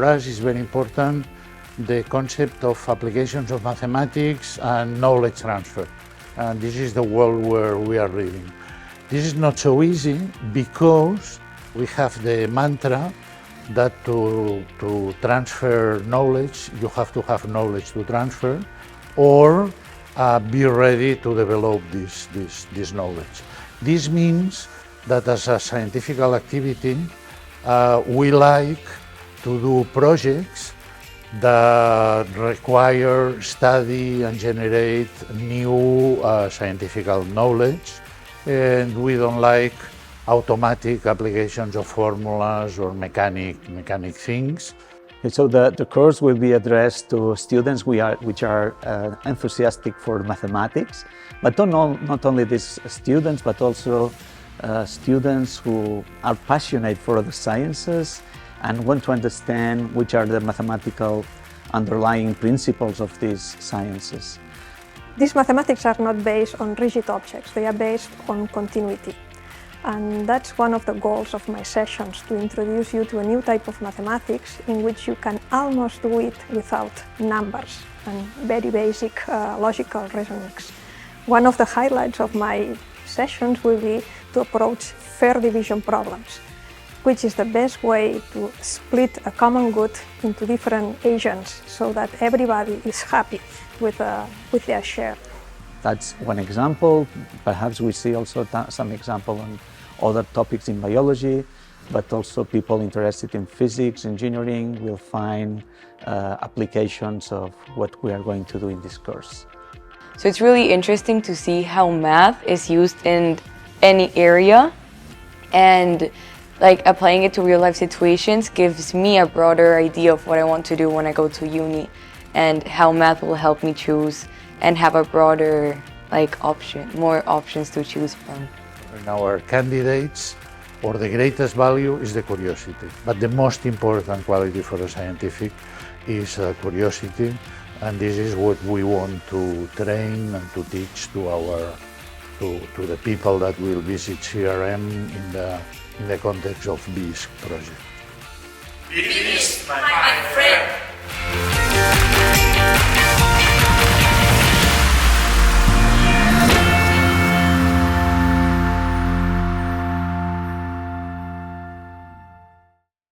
for us is very important the concept of applications of mathematics and knowledge transfer. And this is the world where we are living. This is not so easy because we have the mantra that to transfer knowledge, you have to have knowledge to transfer, or be ready to develop this knowledge. This means that as a scientific activity, we like to do projects that require study and generate new scientific knowledge, and we don't like automatic applications of formulas or mechanic things. So the course will be addressed to students which are enthusiastic for mathematics, but not only these students, but also students who are passionate for the sciences and want to understand which are the mathematical underlying principles of these sciences. These mathematics are not based on rigid objects, they are based on continuity. And that's one of the goals of my sessions, to introduce you to a new type of mathematics in which you can almost do it without numbers and very basic logical reasonings. One of the highlights of my sessions will be to approach fair division problems, which is the best way to split a common good into different agents so that everybody is happy with their share. That's one example. Perhaps we see also some example on other topics in biology, but also people interested in physics, engineering will find applications of what we are going to do in this course. So it's really interesting to see how math is used in any area, and like applying it to real life situations gives me a broader idea of what I want to do when I go to uni, and how math will help me choose and have a broader more options to choose from. In our candidates, or the greatest value is the curiosity, but the most important quality for a scientific is curiosity, and this is what we want to train and to teach to the people that will visit CRM in the context of BIYSC project. BIYSC